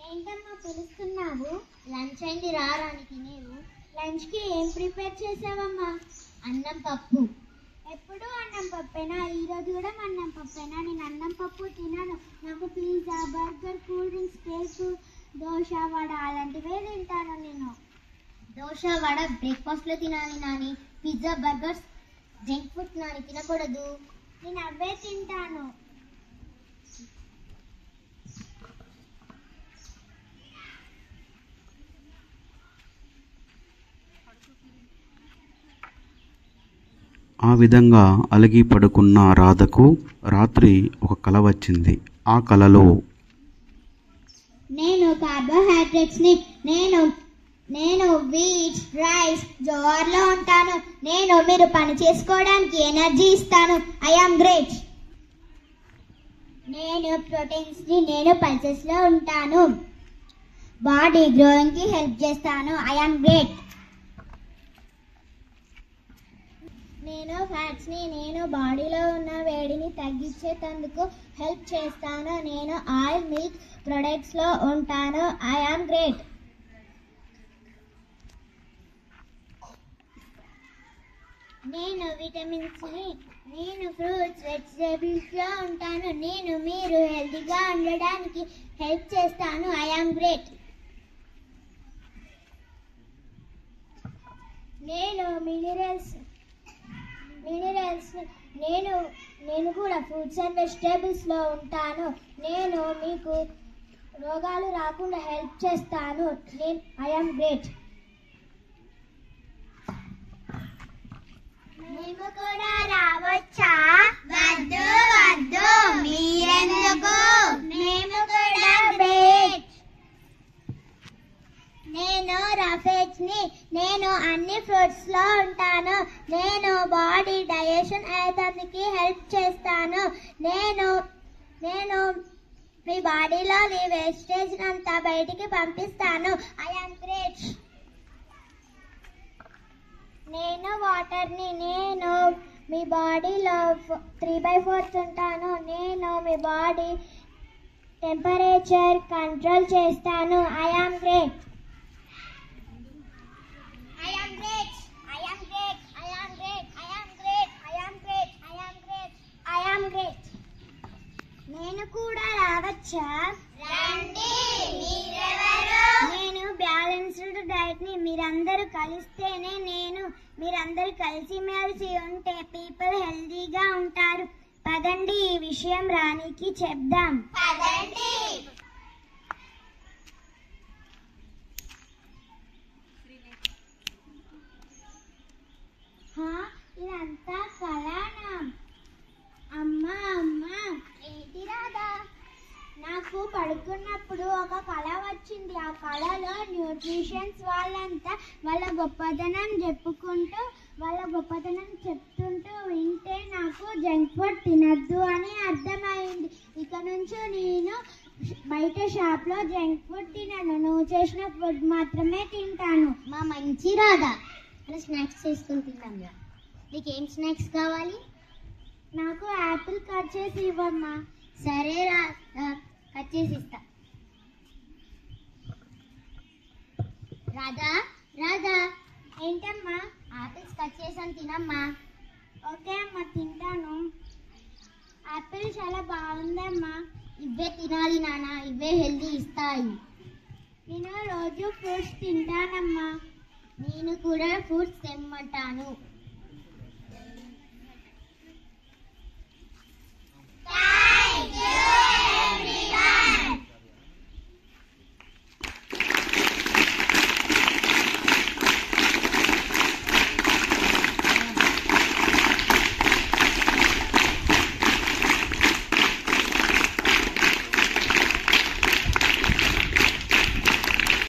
ఏంటమ్మా పిలుస్తున్నావు? లంచ్ అయింది రారానికి. నేను లంచ్కి ఏం ప్రిపేర్ చేసావమ్మా? అన్నం పప్పు. ఎప్పుడు అన్నం పప్పేనా? ఈరోజు కూడా అన్నం పప్పేనా? నేను అన్నం పప్పు తినను. నాకు pizza, burger, cool drinks, cake, dosa, vada అలాంటివే తింటాను నేను. దోశ వడ బ్రేక్ఫాస్ట్లో తినాలి Nani. Pizza burgers junk food Nani, తినకూడదు. నేను అవే తింటాను. ఆ విధంగా అలిగి పడుకున్న రాధకు రాత్రి ఒక కల వచ్చింది. ఆ కలలో నేను కార్బోహైడ్రేట్స్ని నేను వీట్, రైస్, జోర్లో ఉంటాను. మీరు పని చేసుకోవడానికి ఎనర్జీ ఇస్తాను. I am great. నేను ప్రోటీన్స్ని పల్సెస్లో ఉంటాను. బాడీ గ్రోయింగ్కి హెల్ప్ చేస్తాను. I am great. నేను ఫ్యాట్స్ని బాడీలో ఉన్న వేడిని తగ్గించేందుకు హెల్ప్ చేస్తాను. నేను ఆయిల్, మిల్క్ ప్రొడక్ట్స్లో ఉంటాను. I am great. నేను విటమిన్స్ని ఫ్రూట్స్, వెజిటేబుల్స్లో ఉంటాను. మీరు హెల్తీగా ఉండడానికి హెల్ప్ చేస్తాను. I am great. నేను మినరల్స్ నేను కూడా ఫ్రూట్స్ అండ్ వెజిటేబుల్స్లో ఉంటాను. మీకు రోగాలు రాకుండా హెల్ప్ చేస్తాను. I am great. మేము కూడా రావచ్చా? వద్దు వద్దు, మీరెందుకు? మేము కూడా గ్రేట్. నేను రఫేజ్ని అన్ని ఫ్రూట్స్ లో ఉంటాను. బాడీ డైజెషన్ అయ్యేదానికి హెల్ప్ చేస్తాను. నేను మీ బాడీలోని వేస్టేజ్ అంతా బయటికి పంపిస్తాను. I am great. నేను వాటర్ని మీ బాడీలో 3/4 ఉంటాను. మీ బాడీ టెంపరేచర్ కంట్రోల్ చేస్తాను. I am great. నేను కూడా రావచ్చా? రండి. నేను బ్యాలెన్స్డ్ డైట్ ని మీరందరూ కలిస్తేనే మీరందరూ కలిసిమెలిసి ఉంటే పీపుల్ హెల్దీగా ఉంటారు. పదండి ఈ విషయం రాణికి చెప్దాం. పదండి. ఇదంతా కళనా? అమ్మా ఏంటి రాదా? నాకు పడుకున్నప్పుడు ఒక కళ వచ్చింది. ఆ కళలో న్యూట్రిషన్స్ వాళ్ళంతా వాళ్ళ గొప్పతనం చెప్తుంటూ వింటే నాకు జంక్ ఫుడ్ తినద్దు అని అర్థమైంది. ఇక నుంచి నేను బయట షాప్లో జంక్ ఫుడ్ తినను. నువ్వు చేసిన ఫుడ్ మాత్రమే తింటాను. మా మంచి రాదా, అలా స్నాక్స్ చేసుకుని తింటాం. నీకేం స్నాక్స్ కావాలి? నాకు యాపిల్ కట్ చేసి ఇవ్వమ్మా. సరే రా, కట్ చేసి ఇస్తా. రాధా ఏంటమ్మా? యాపిల్స్ కట్ చేసాను, తినమ్మా. ఓకే అమ్మా, తింటాను. యాపిల్ చాలా బాగుందమ్మా. ఇవే తినాలి నాన్న, ఇవే హెల్దీ ఇస్తాయి. నేను రోజు ఫ్రూట్స్ తింటానమ్మా. నేను కూడా ఫ్రూట్స్ తెమ్మంటాను.